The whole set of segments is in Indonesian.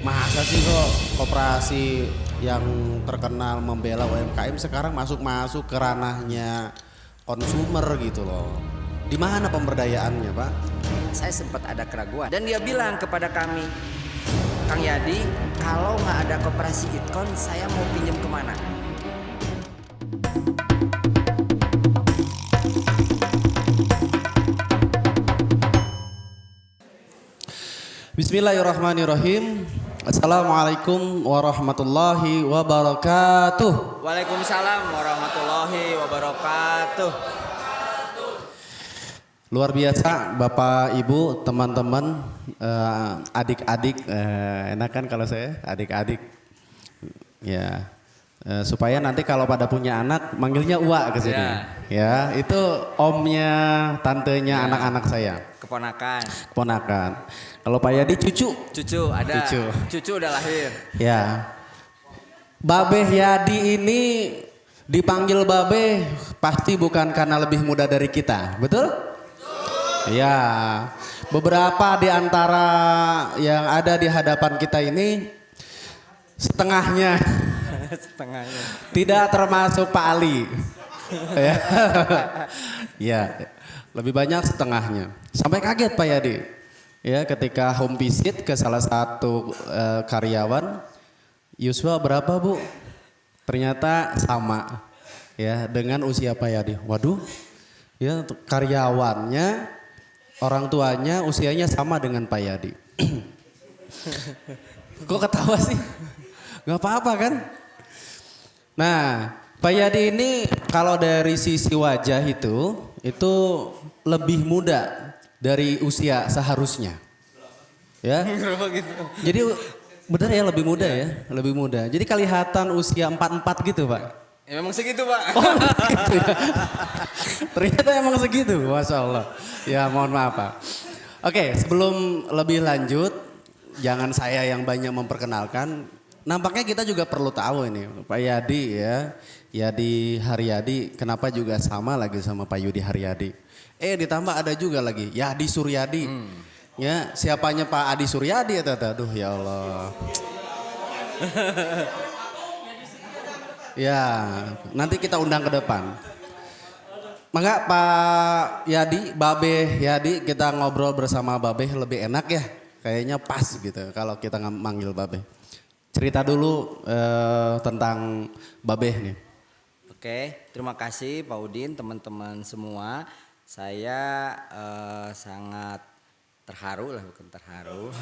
Masa sih kok koperasi yang terkenal membela UMKM sekarang masuk-masuk ke ranahnya konsumer gitu loh. Di mana pemberdayaannya, Pak? Saya sempat ada keraguan dan dia bilang kepada kami, Kang Yadi, kalau nggak ada koperasi Itkon, saya mau pinjam kemana? Bismillahirrahmanirrahim. Assalamualaikum warahmatullahi wabarakatuh. Waalaikumsalam warahmatullahi wabarakatuh. Luar biasa Bapak Ibu, teman-teman, adik-adik, enak kan kalau saya adik-adik. Ya. Supaya nanti kalau pada punya anak manggilnya Uwa ke sini. Ya, itu omnya, tantenya anak-anak saya. Keponakan. Keponakan. Kalau Pak Yadi cucu. Cucu ada. Cucu. Cucu udah lahir. Ya. Babeh Yadi ini dipanggil Babeh pasti bukan karena lebih muda dari kita, betul? Ya. Beberapa di antara yang ada di hadapan kita ini setengahnya Setengahnya. tidak termasuk Pak Ali. Ya. Ya, lebih banyak setengahnya. Sampai kaget Pak Yadi. Ya, ketika home visit ke salah satu karyawan, Yuswa berapa Bu? Ternyata sama. Ya, dengan usia Pak Yadi. Waduh. Ya, karyawannya, orang tuanya usianya sama dengan Pak Yadi. Kok ketawa sih? Gak apa-apa kan? Nah, Pak Yadi ini kalau dari sisi wajah itu lebih muda dari usia seharusnya. Ya. Jadi benar ya lebih muda ya, lebih muda. Jadi kelihatan usia 44 gitu, Pak. Ya, memang segitu, Pak. Oh, gitu ya. Ternyata emang segitu, Masya Allah. Ya mohon maaf Pak. Oke, sebelum lebih lanjut, jangan saya yang banyak memperkenalkan. Nampaknya kita juga perlu tahu ini Pak Yadi ya, Yadi Haryadi kenapa juga sama lagi sama Pak Yudi Haryadi. Ditambah ada juga lagi Yadi Suryadi. Ya, siapanya Pak Adi Suryadi ya Tata? Aduh ya Allah. Ya, nanti kita undang ke depan. Maka Pak Yadi, Babeh Yadi kita ngobrol bersama Babeh lebih enak ya. Kayaknya pas gitu kalau kita manggil Babeh. Cerita dulu tentang Babeh nih. Oke, terima kasih Pak Udin, teman-teman semua. Saya sangat terharu lah, bukan terharu.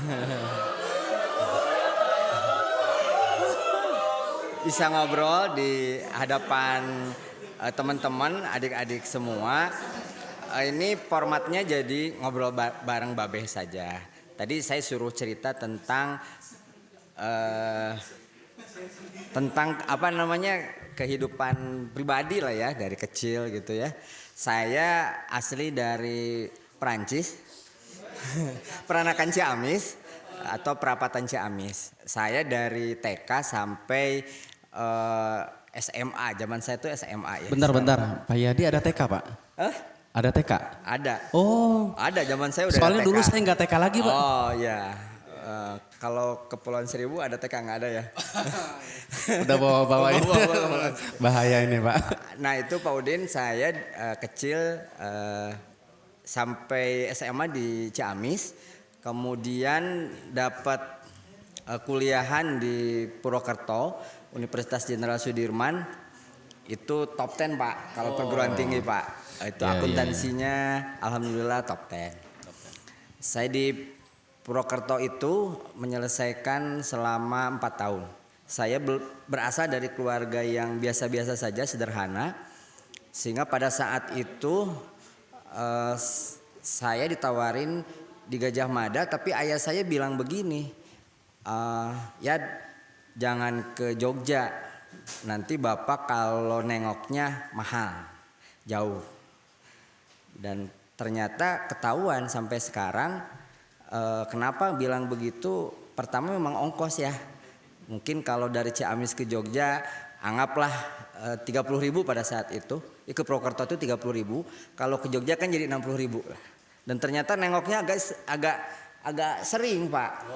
Bisa ngobrol di hadapan teman-teman, adik-adik semua. Ini formatnya jadi ngobrol bareng Babeh saja. Tadi saya suruh cerita tentang apa namanya kehidupan pribadi lah ya dari kecil gitu ya. Saya asli dari Perancis, Peranakan Ciamis atau Perapatan Ciamis. Saya dari TK sampai SMA, zaman saya itu SMA ya. Bentar, Pak Yadi ada TK Pak? Ada TK? Ada. Oh. Ada, zaman saya udah Soalnya ada TK. dulu saya nggak TK lagi Pak. Oh ya. Kalau Kepulauan Seribu ada TK nggak ada ya? Udah bawa-bawa itu. Bahaya ini Pak. Nah itu Pak Udin, saya kecil sampai SMA di Ciamis. Kemudian dapat kuliahan di Purwokerto, Universitas Jenderal Sudirman. Itu top 10 Pak, kalau perguruan tinggi Pak. Itu akuntansinya alhamdulillah top 10. Saya di Purwokerto itu menyelesaikan selama 4 tahun. Saya berasal dari keluarga yang biasa-biasa saja, sederhana. Sehingga pada saat itu saya ditawarin di Gajah Mada, tapi ayah saya bilang begini, ya jangan ke Jogja, nanti bapak kalau nengoknya mahal, jauh. Dan ternyata ketahuan sampai sekarang. Kenapa bilang begitu? Pertama memang ongkos ya. Mungkin kalau dari Ciamis ke Jogja anggaplah 30.000 pada saat itu. Ke Purwokerto itu 30.000. Kalau ke Jogja kan jadi 60.000 lah. Dan ternyata nengoknya agak agak sering Pak.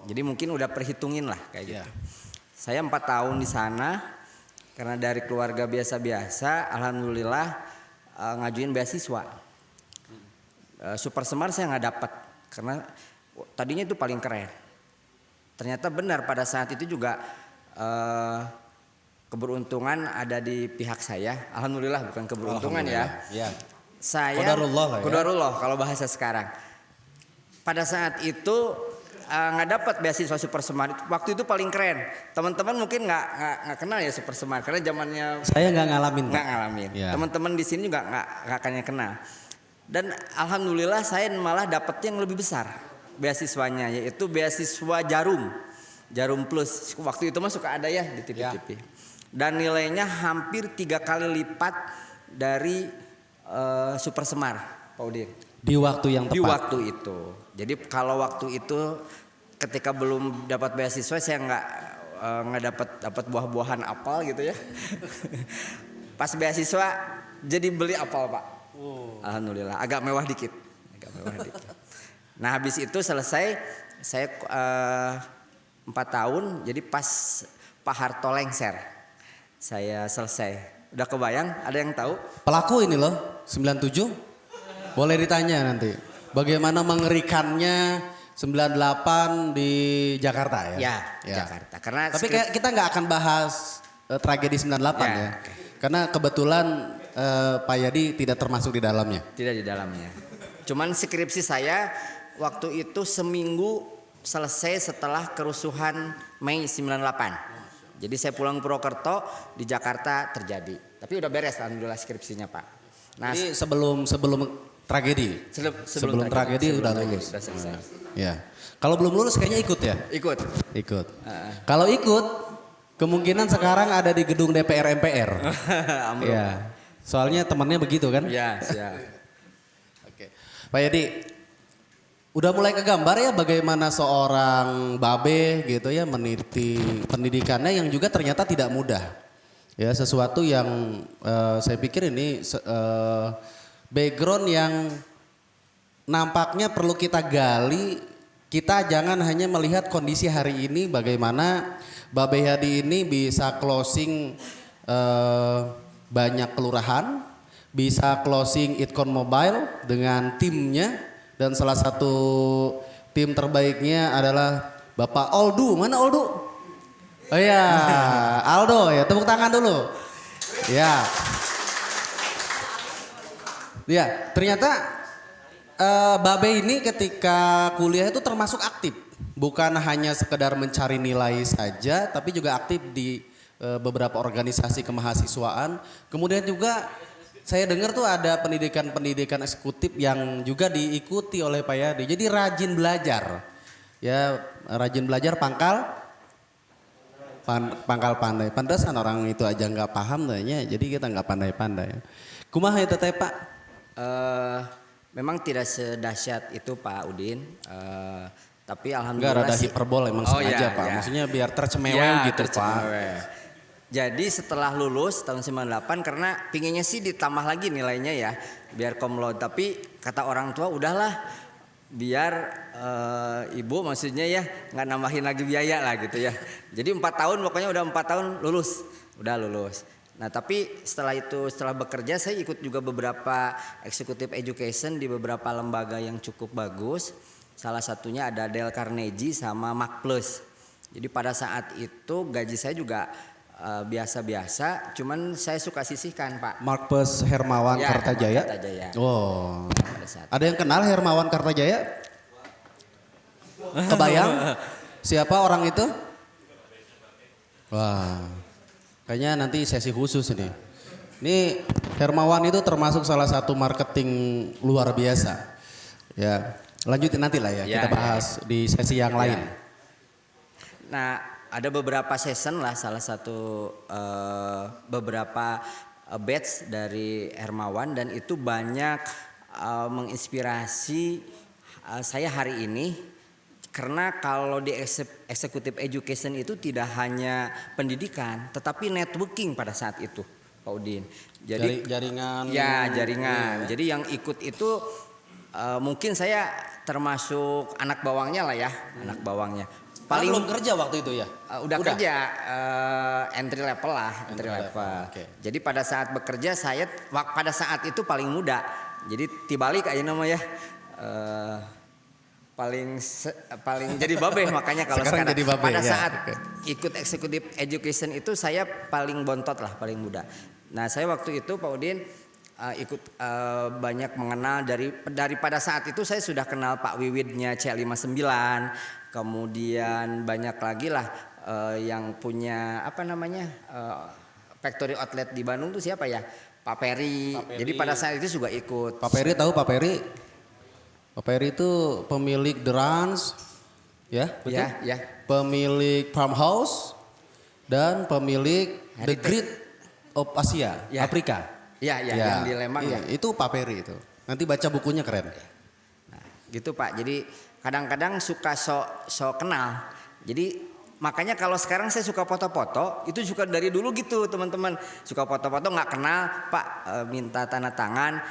Jadi mungkin udah perhitungin lah kayak gitu. Saya 4 tahun di sana karena dari keluarga biasa-biasa, alhamdulillah ngajuin beasiswa. Super Semar saya nggak dapat karena tadinya itu paling keren. Ternyata benar pada saat itu juga keberuntungan ada di pihak saya. Alhamdulillah bukan keberuntungan ya. Saya Qadarullah lah ya. Qadarullah kalau bahasa sekarang. Pada saat itu nggak dapat beasiswa Super Semar. Waktu itu paling keren. Teman-teman mungkin nggak kenal ya Super Semar karena zamannya Saya nggak ngalamin. nggak ngalamin. Ya. Teman-teman di sini juga nggak akan kenal. Dan alhamdulillah saya malah dapet yang lebih besar beasiswanya, yaitu beasiswa Jarum Plus. Waktu itu mah suka ada ya di TV-TV. Dan nilainya hampir 3 kali lipat dari Super Semar, Pak Udin. Di waktu yang tepat. Di waktu itu. Jadi kalau waktu itu ketika belum dapat beasiswa saya nggak dapat buah-buahan apel gitu ya. Pas beasiswa jadi beli apel Pak. Alhamdulillah agak mewah dikit. Nah habis itu selesai saya 4 tahun. Jadi pas Pak Harto lengser saya selesai. Udah kebayang? Ada yang tahu? Pelaku ini loh 97. Boleh ditanya nanti. Bagaimana mengerikannya 98 di Jakarta ya? Ya. Jakarta. Karena Tapi kayak kita nggak akan bahas tragedi 98 ya. oke. Karena kebetulan Pak Yadi tidak termasuk di dalamnya. Tidak di dalamnya. Cuman skripsi saya waktu itu seminggu selesai setelah kerusuhan Mei 98. Jadi saya pulang Purwokerto, di Jakarta terjadi. Tapi udah beres alhamdulillah skripsinya Pak. Nah, Jadi sebelum tragedi. Sebelum tragedi udah lulus. Udah selesai. Ya. Kalau belum lulus kayaknya ikut ya? Ikut. Ikut. Kalau ikut kemungkinan sekarang ada di gedung DPR MPR. Amro. Ya. Soalnya temannya begitu kan? Ya, siap. Oke. Pak Yadi, udah mulai kegambar ya bagaimana seorang babe gitu ya meniti pendidikannya yang juga ternyata tidak mudah. Ya, sesuatu yang saya pikir ini background yang nampaknya perlu kita gali. Kita jangan hanya melihat kondisi hari ini bagaimana Babe Yadi ini bisa closing banyak kelurahan, bisa closing Itcon Mobile dengan timnya, dan salah satu tim terbaiknya adalah Bapak Oldu. Mana Oldu? Oh ya, Aldo ya, tepuk tangan dulu. Ya. Ya, ternyata Babe ini ketika kuliah itu termasuk aktif. Bukan hanya sekedar mencari nilai saja, tapi juga aktif di beberapa organisasi kemahasiswaan. Kemudian juga saya dengar tuh ada pendidikan eksekutif yang juga diikuti oleh Pak Yadi. Jadi rajin belajar. Ya, rajin belajar pangkal pandai. Pantesan orang itu aja nggak paham kayaknya. Jadi kita nggak pandai-pandai. Kumaha itu teh Pak? Memang tidak sedahsyat itu Pak Udin. Tapi Enggak, alhamdulillah rada hiperbol emang sengaja Pak. ya. Maksudnya biar tercemeweng gitu tercemeweng. Pak. Jadi setelah lulus tahun 98 karena pinginnya sih ditambah lagi nilainya ya biar cum laude, tapi kata orang tua udahlah biar ibu maksudnya ya nggak nambahin lagi biaya lah gitu ya. Jadi 4 tahun pokoknya udah 4 tahun udah lulus. Nah tapi setelah bekerja saya ikut juga beberapa executive education di beberapa lembaga yang cukup bagus. Salah satunya ada Dale Carnegie sama Mac Plus. Jadi pada saat itu gaji saya juga biasa-biasa, cuman saya suka sisihkan Pak. Markus Hermawan Ya, Kartajaya. Kartajaya. Oh. Pada saat Ada yang kenal Hermawan Kartajaya? Kebayang? Siapa orang itu? Wah. Kayaknya nanti sesi khusus ini. Ini Hermawan itu termasuk salah satu marketing luar biasa. Ya, lanjutin nanti lah ya, kita bahas di sesi yang lain. Nah, ada beberapa season lah, salah satu beberapa batch dari Hermawan dan itu banyak menginspirasi saya hari ini. Karena kalau di executive education itu tidak hanya pendidikan, tetapi networking pada saat itu, Pak Udin. Jadi Jaringan. Ya, jaringan. Jadi yang ikut itu Mungkin saya termasuk anak bawangnya lah ya, anak bawangnya. Paling belum kerja waktu itu ya? Udah kerja entry level lah, entry level. Oke. Jadi pada saat bekerja saya pada saat itu paling muda. Jadi tibalik aja namanya paling jadi babe makanya kalau sekarang jadi babe, pada ya. saat ikut executive education itu saya paling bontot lah, paling muda. Nah, saya waktu itu Pak Udin ikut banyak mengenal dari pada saat itu saya sudah kenal Pak Wiwidnya C59, kemudian banyak lagi lah yang punya apa namanya factory outlet di Bandung tuh siapa ya, Pak Peri. Jadi pada saat itu juga ikut. Pak Peri tahu Pak Peri? Pak Peri itu pemilik The Rans, ya betul? Ya. Pemilik Farmhouse dan pemilik The Heritage. Grid of Asia, Ya. Afrika. Ya, yang di Lembang iya, ya. itu Pak Peri itu. Nanti baca bukunya keren. Nah, gitu Pak. Jadi kadang-kadang suka sok kenal. Jadi makanya kalau sekarang saya suka foto-foto, itu suka dari dulu gitu teman-teman. Suka foto-foto nggak kenal, Pak minta tanda tangan,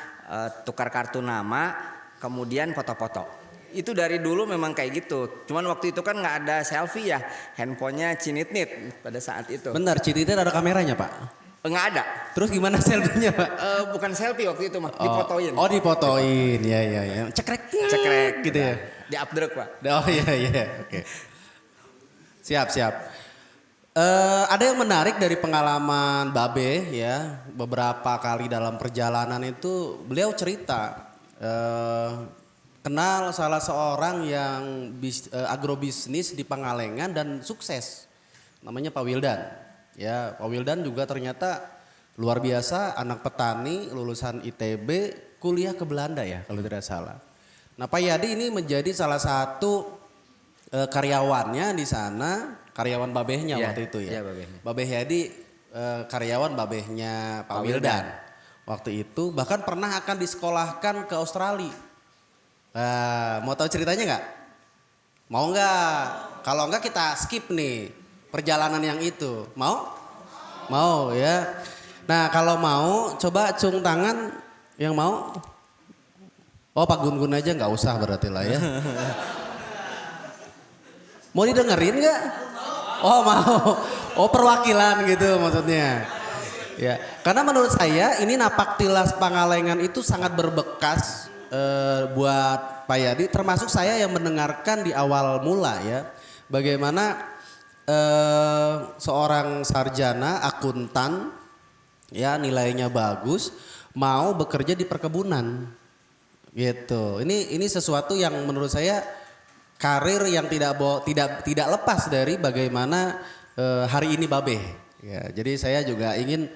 tukar kartu nama, kemudian foto-foto. Itu dari dulu memang kayak gitu. Cuman waktu itu kan nggak ada selfie ya, handphonenya cinit-nit pada saat itu. Bentar, Cititin ada kameranya Pak? Nggak ada. Terus gimana selfie-nya Pak? Bukan selfie waktu itu mah, difotoin. Oh difotoin, ya. Cekrek Cekrek gitu ya. Di updruk Pak. Oh iya, oke. Siap. Ada yang menarik dari pengalaman Babe ya, beberapa kali dalam perjalanan itu beliau cerita kenal salah seorang yang agrobisnis di Pangalengan dan sukses, namanya Pak Wildan. Ya, Pak Wildan juga ternyata luar biasa, anak petani lulusan ITB, kuliah ke Belanda ya kalau tidak salah. Nah Pak Yadi ini menjadi salah satu karyawannya di sana, karyawan babehnya waktu itu ya. Iya, babehnya. Babeh Yadi karyawan babehnya Pak Wildan. Waktu itu bahkan pernah akan disekolahkan ke Australia. Mau tahu ceritanya nggak? Mau nggak? Kalau nggak kita skip nih perjalanan yang itu. Mau? Mau ya. Nah kalau mau coba acung tangan yang mau. Oh Pak Gun-Gun aja nggak usah berarti lah ya. Mau didengerin nggak? Oh mau. Oh perwakilan gitu maksudnya. Ya, karena menurut saya ini Napaktilas Pangalengan itu sangat berbekas buat Pak Yadi, termasuk saya yang mendengarkan di awal mula ya. Bagaimana seorang sarjana akuntan ya nilainya bagus mau bekerja di perkebunan. Gitu. Ini sesuatu yang menurut saya karir yang tidak lepas dari bagaimana hari ini Babe. Ya, jadi saya juga ingin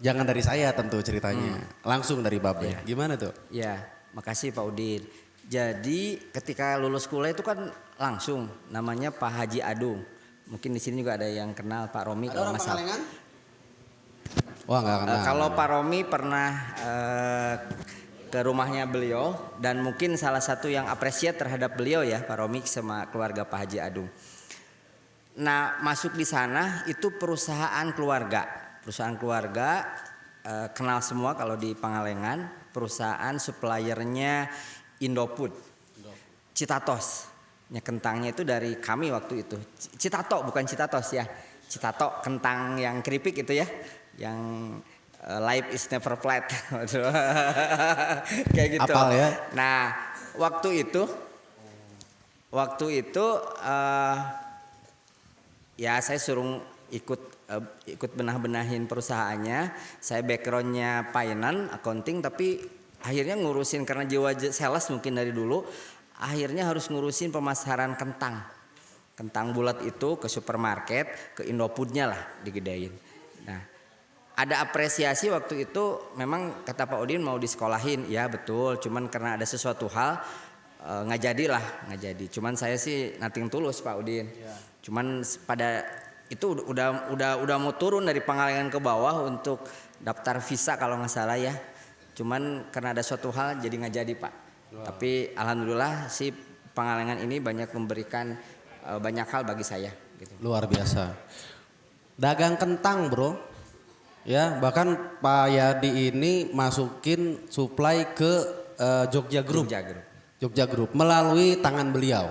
jangan dari saya tentu ceritanya, langsung dari Babe. Ya. Gimana tuh? Ya, makasih Pak Udin. Jadi ketika lulus kuliah itu kan langsung namanya Pak Haji Adung. Mungkin di sini juga ada yang kenal Pak Romi. Ada orang nggak salah. Pangalengan? Wah nggak kenal. Kalau Pak Romi pernah ke rumahnya beliau dan mungkin salah satu yang apresiat terhadap beliau ya Pak Romi sama keluarga Pak Haji Adung. Nah masuk di sana itu perusahaan keluarga kenal semua kalau di Pangalengan, perusahaan suppliernya Indofood, Citatos, kentangnya itu dari kami waktu itu, Citato bukan Citatos ya, Citato kentang yang keripik itu ya, yang life is never flat, kayak gitu. Apal ya? Nah waktu itu ya saya suruh ikut benah-benahin perusahaannya. Saya backgroundnya finance, accounting, tapi akhirnya ngurusin karena jiwa sales mungkin dari dulu. Akhirnya harus ngurusin pemasaran kentang bulat itu ke supermarket, ke Indofoodnya lah digedein. Nah ada apresiasi waktu itu, memang kata Pak Udin mau disekolahin, ya betul. Cuman karena ada sesuatu hal nggak jadi. Cuman saya sih nothing tulus Pak Udin. Ya. Cuman pada itu udah mau turun dari Pangalengan ke bawah untuk daftar visa kalau nggak salah ya. Cuman karena ada suatu hal jadi nggak jadi Pak. Wow. Tapi alhamdulillah si Pangalengan ini banyak memberikan banyak hal bagi saya. Gitu. Luar biasa. Dagang kentang bro. Ya bahkan Pak Yadi ini masukin supply ke Jogja Group. Jogja Group. Jogja Group melalui tangan beliau.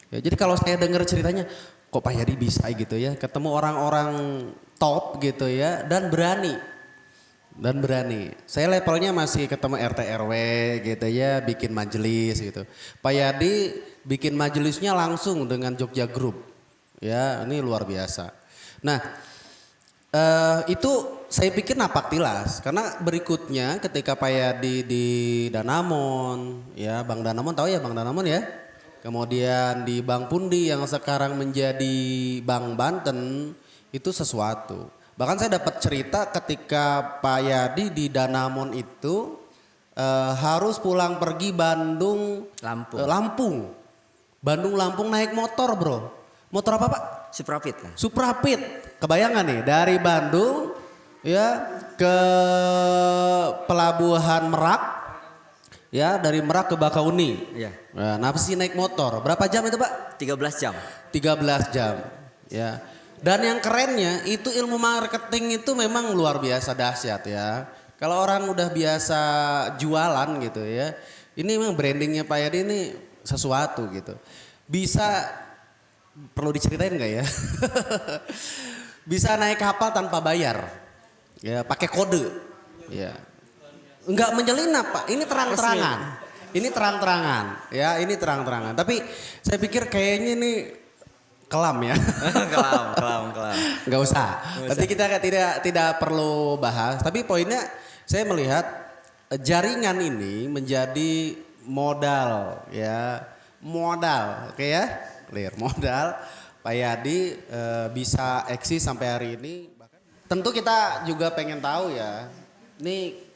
Ya, jadi kalau saya dengar ceritanya, kok Pak Yadi bisa gitu ya, ketemu orang-orang top gitu ya, dan berani. Saya levelnya masih ketemu RT RW gitu ya, bikin majelis gitu. Pak Yadi bikin majelisnya langsung dengan Jogja Group. Ya, ini luar biasa. Nah, itu saya pikir napak tilas karena berikutnya ketika Pak Yadi di Danamon, ya Bang Danamon, tahu ya Bang Danamon ya. Kemudian di Bank Pundi yang sekarang menjadi Bank Banten, itu sesuatu. Bahkan saya dapat cerita ketika Pak Yadi di Danamon itu harus pulang pergi Lampung. Bandung Lampung naik motor, Bro. Motor apa, Pak? Suprapit kan? Suprapit. Kebayangan nih dari Bandung ya ke pelabuhan Merak. Ya, dari Merak ke Bakauni. Iya. Nah, sih naik motor. Berapa jam itu, Pak? 13 jam. 13 jam. Ya. Dan yang kerennya itu ilmu marketing itu memang luar biasa dahsyat ya. Kalau orang udah biasa jualan gitu ya. Ini memang brandingnya Pak Yadi ini sesuatu gitu. Bisa, perlu diceritain nggak ya? Bisa naik kapal tanpa bayar. Ya, pakai kode. Ya. Enggak menyelinap Pak, ini terang-terangan. Ini terang-terangan, ya ini terang-terangan. Tapi saya pikir kayaknya ini kelam ya. kelam. Enggak usah. Nanti kita tidak perlu bahas. Tapi poinnya saya melihat jaringan ini menjadi modal ya. Modal, oke ya? Clear, modal. Pak Yadi bisa eksis sampai hari ini. Tentu kita juga pengen tahu ya. Ini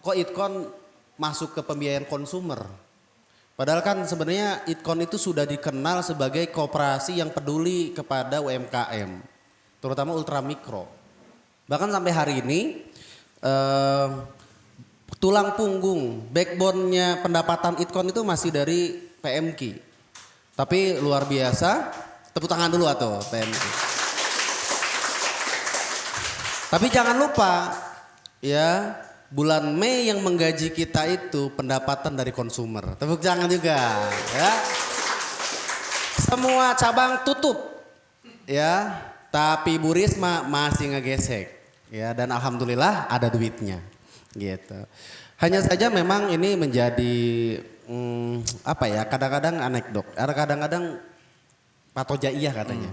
kok Itkon masuk ke pembiayaan konsumer? Padahal kan sebenarnya Itkon itu sudah dikenal sebagai koperasi yang peduli kepada UMKM, terutama ultramikro. Bahkan sampai hari ini tulang punggung, backbone-nya pendapatan Itkon itu masih dari PMQ. Tapi luar biasa, tepuk tangan dulu atau PMQ. Tapi jangan lupa ya, bulan Mei yang menggaji kita itu pendapatan dari konsumer. Tepuk tangan juga ya. Semua cabang tutup ya, tapi Bu Risma masih ngegesek ya, dan alhamdulillah ada duitnya gitu. Hanya saja memang ini menjadi apa ya, kadang-kadang anekdot, kadang-kadang patojaiyah katanya.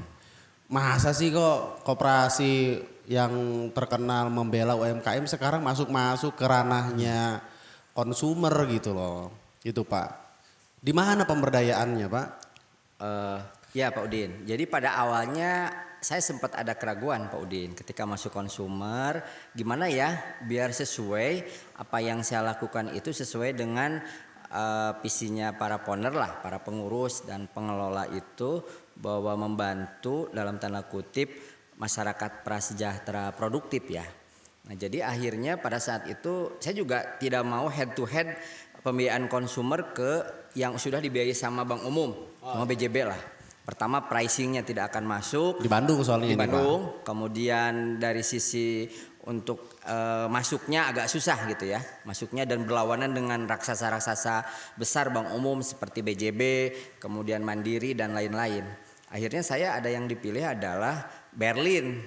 Masa sih kok koperasi yang terkenal membela UMKM sekarang masuk ke ranahnya konsumer gitu loh. Itu Pak. Di mana pemberdayaannya Pak? Ya Pak Udin. Jadi pada awalnya saya sempat ada keraguan Pak Udin ketika masuk konsumer. Gimana ya biar sesuai apa yang saya lakukan itu sesuai dengan visinya para founder lah, para pengurus dan pengelola itu, bahwa membantu dalam tanda kutip masyarakat prasejahtera produktif ya. Nah jadi akhirnya pada saat itu saya juga tidak mau head to head pembiayaan konsumer ke yang sudah dibiayai sama bank umum, sama BJB lah. Pertama pricingnya tidak akan masuk. Di Bandung soalnya di ini Bandung. Pak. Kemudian dari sisi untuk masuknya agak susah gitu ya. Masuknya dan berlawanan dengan raksasa-raksasa besar bank umum seperti BJB, kemudian Mandiri dan lain-lain. Akhirnya saya ada yang dipilih adalah Berlin.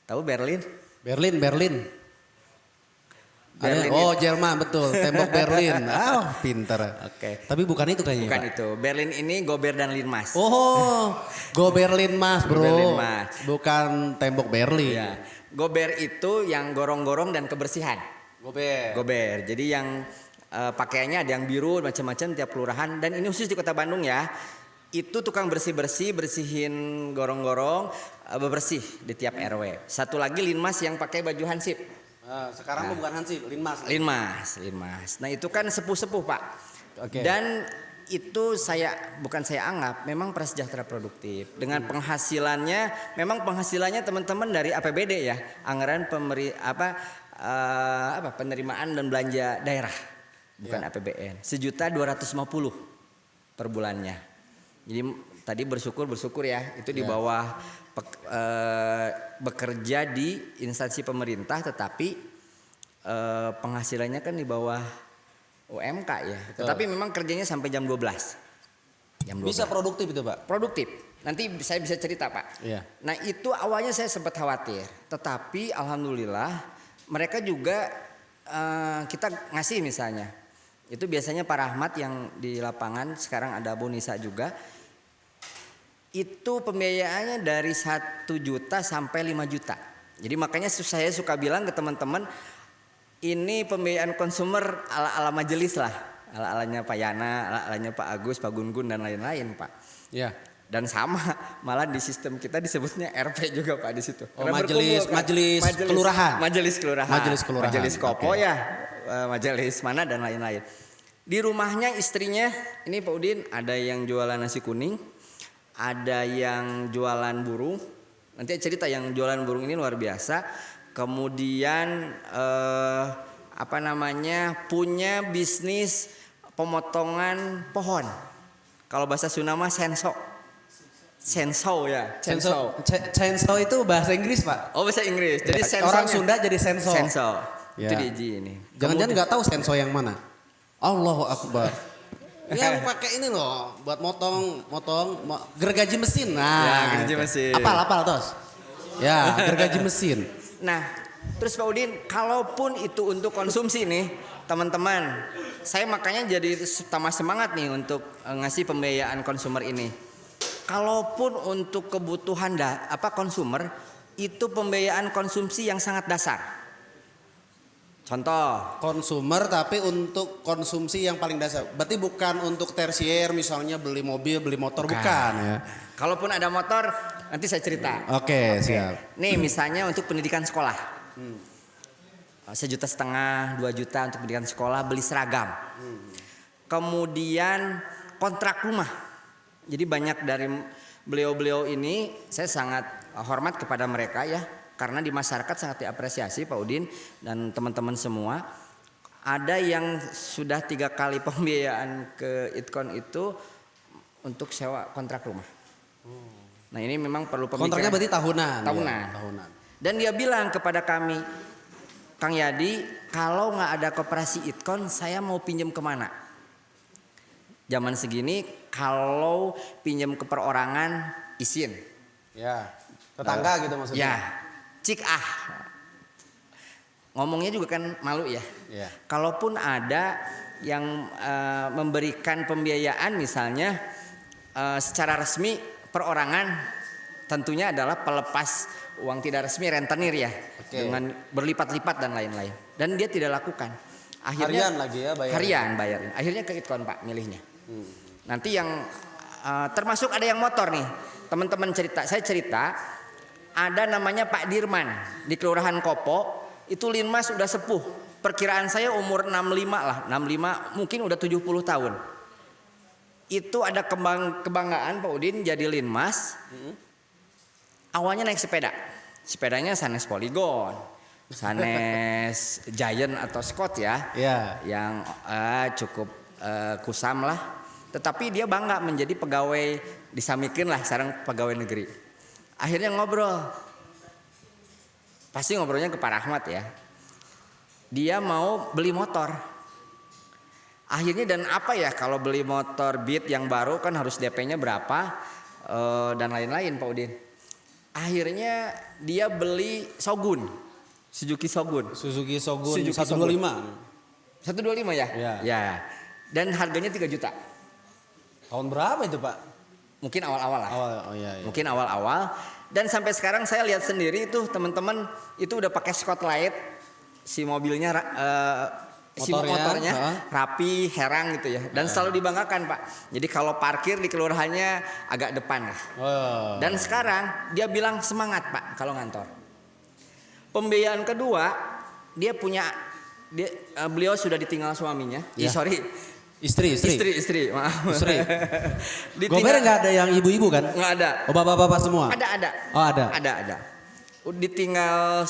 Tahu Berlin? Berlin. Oh Jerman betul, tembok Berlin. Pinter. Oke. Tapi bukan itu kayaknya Bukan Pak. itu. Berlin ini Gober dan Linmas. Oh, Go Berlin Mas bro. Berlin Mas. Bukan tembok Berlin. Ya. Gober itu yang gorong-gorong dan kebersihan. Gober. Jadi yang pakaiannya ada yang biru macam-macam tiap kelurahan, dan ini khusus di Kota Bandung ya. Itu tukang bersihin gorong-gorong, bebersih di tiap RW. Satu lagi Linmas yang pakai baju hansip. Sekarang bukan hansip, Linmas. Nah itu kan sepuh-sepuh Pak. Oke. Dan itu bukan saya anggap, memang prasejahtera produktif. Dengan penghasilannya, memang penghasilannya teman-teman dari APBD ya, anggaran penerimaan dan belanja daerah, bukan APBN. 1.250.000 per bulannya. Jadi tadi bersyukur ya, itu di bawah bekerja di instansi pemerintah, tetapi penghasilannya kan di bawah UMK ya. Tetapi memang kerjanya sampai jam 12. Jam 12. Bisa produktif itu Pak? Produktif. Nanti saya bisa cerita Pak. Iya. Nah itu awalnya saya sempat khawatir. Tetapi alhamdulillah mereka juga kita ngasih misalnya. Itu biasanya Pak Rahmat yang di lapangan, sekarang ada Bu Nisa juga. Itu pembiayaannya dari 1 juta sampai 5 juta. Jadi makanya saya suka bilang ke teman-teman, ini pembiayaan konsumer ala-ala majelis lah. Ala-alanya Pak Yana, ala-alanya Pak Agus, Pak Gun-Gun dan lain-lain Pak. Iya. Dan sama, malah di sistem kita disebutnya RP juga Pak di situ. Oh, Karena majelis kelurahan. Majelis kelurahan. Majelis kelurahan. Majelis Kopo Oke. ya, majelis mana dan lain-lain. Di rumahnya istrinya, ini Pak Udin, ada yang jualan nasi kuning, ada yang jualan burung. Nanti cerita yang jualan burung ini luar biasa. Kemudian punya bisnis pemotongan pohon. Kalau bahasa Sunda mah Senso ya. Chainsaw itu bahasa Inggris Pak. Oh bahasa Inggris. Jadi Orang Sunda jadi senso. Senso. Ya. Itu di Iji ini. Jangan-jangan nggak tahu senso yang mana? Allahu Akbar. Ya pakai ini loh buat motong gergaji mesin. Nah, Ya, gergaji itu. mesin. Apal tos. Ya, gergaji mesin. Nah, terus Pak Udin, kalaupun itu untuk konsumsi nih, teman-teman, saya makanya jadi tambah semangat nih untuk ngasih pembiayaan konsumer ini. Kalaupun untuk kebutuhan konsumer, itu pembiayaan konsumsi yang sangat dasar. Contoh, Konsumer tapi untuk konsumsi yang paling dasar. Berarti bukan untuk tersier misalnya beli mobil, beli motor bukan ya. kalaupun ada motor, nanti saya cerita. Oke, siap. Nih misalnya untuk pendidikan sekolah. 1,5 juta, 2 juta untuk pendidikan sekolah, beli seragam. Kemudian kontrak rumah. Jadi banyak dari beliau-beliau ini saya sangat hormat kepada mereka ya. Karena di masyarakat sangat diapresiasi Pak Udin dan teman-teman semua. Ada yang sudah 3 kali pembiayaan ke Itkon itu untuk sewa kontrak rumah. Nah ini memang perlu pemikiran. Kontraknya berarti tahunan. Tahunan. Ya, tahunan. Dan dia bilang kepada kami, Kang Yadi, kalau nggak ada koperasi Itkon, saya mau pinjam kemana? Zaman segini, kalau pinjam ke perorangan, izin. Ya, tetangga gitu maksudnya. Ya, cik ngomongnya juga kan malu ya. Ya. Kalaupun ada yang memberikan pembiayaan misalnya secara resmi perorangan, tentunya adalah pelepas uang tidak resmi rentenir ya. Oke. Dengan berlipat-lipat dan lain-lain. Dan dia tidak lakukan. Harian lagi ya bayarnya. Harian bayarnya. Akhirnya ke Itkon Pak milihnya. Nanti yang termasuk ada yang motor nih. Teman-teman saya cerita ada namanya Pak Dirman di Kelurahan Kopo, itu linmas udah sepuh. Perkiraan saya umur 65 lah, 65 mungkin udah 70 tahun. Itu ada kebanggaan Pak Udin jadi linmas. Awalnya naik sepeda. Sepedanya Sanes Polygon, Sanes Giant atau Scott ya. Ya. Yang cukup kusam lah. Tetapi dia bangga menjadi pegawai disamikin lah sekarang pegawai negeri. Akhirnya ngobrol. Pasti ngobrolnya ke Pak Rahmat ya. Dia mau beli motor. Akhirnya dan apa ya kalau beli motor Beat yang baru kan harus DP-nya berapa dan lain-lain Pak Udin. Akhirnya dia beli Shogun. Suzuki Shogun. Suzuki Shogun Suzuki 125. 125 ya? Ya. Ya. Dan harganya 3 juta. Tahun berapa itu Pak? Mungkin awal-awal lah. Oh iya. Mungkin awal-awal. Dan sampai sekarang saya lihat sendiri itu teman-teman itu udah pakai Spotlight. Si mobilnya motornya rapi, herang gitu ya. Dan selalu dibanggakan Pak. Jadi kalau parkir di kelurahannya agak depan lah. Oh. Dan sekarang dia bilang semangat Pak kalau ngantor. Pembiayaan kedua beliau sudah ditinggal suaminya. Ya. Istri, maaf. Istri. Gober nggak ada yang ibu-ibu kan? Nggak ada. Oh bapak-bapak semua? Ada. Oh ada. Ada. Ditinggal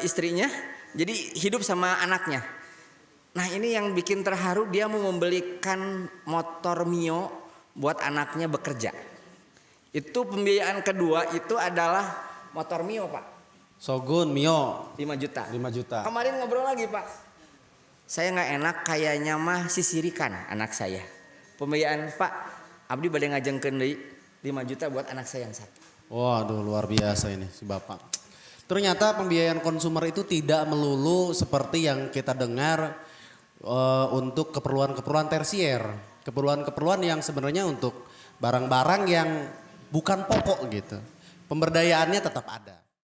istrinya, jadi hidup sama anaknya. Nah ini yang bikin terharu, dia mau membelikan motor Mio buat anaknya bekerja. Itu pembiayaan kedua itu adalah motor Mio Pak. Shogun Mio 5 juta. 5 juta. Kemarin ngobrol lagi Pak. saya nggak enak kayaknya mah sisirikan anak saya. Pembiayaan Pak, abdi bade ngajengkeun deui 5 juta buat anak saya yang satu. Waduh luar biasa ini si Bapak. Ternyata pembiayaan konsumer itu tidak melulu seperti yang kita dengar untuk keperluan-keperluan tersier. Keperluan-keperluan yang sebenarnya untuk barang-barang yang bukan pokok gitu. Pemberdayaannya tetap ada.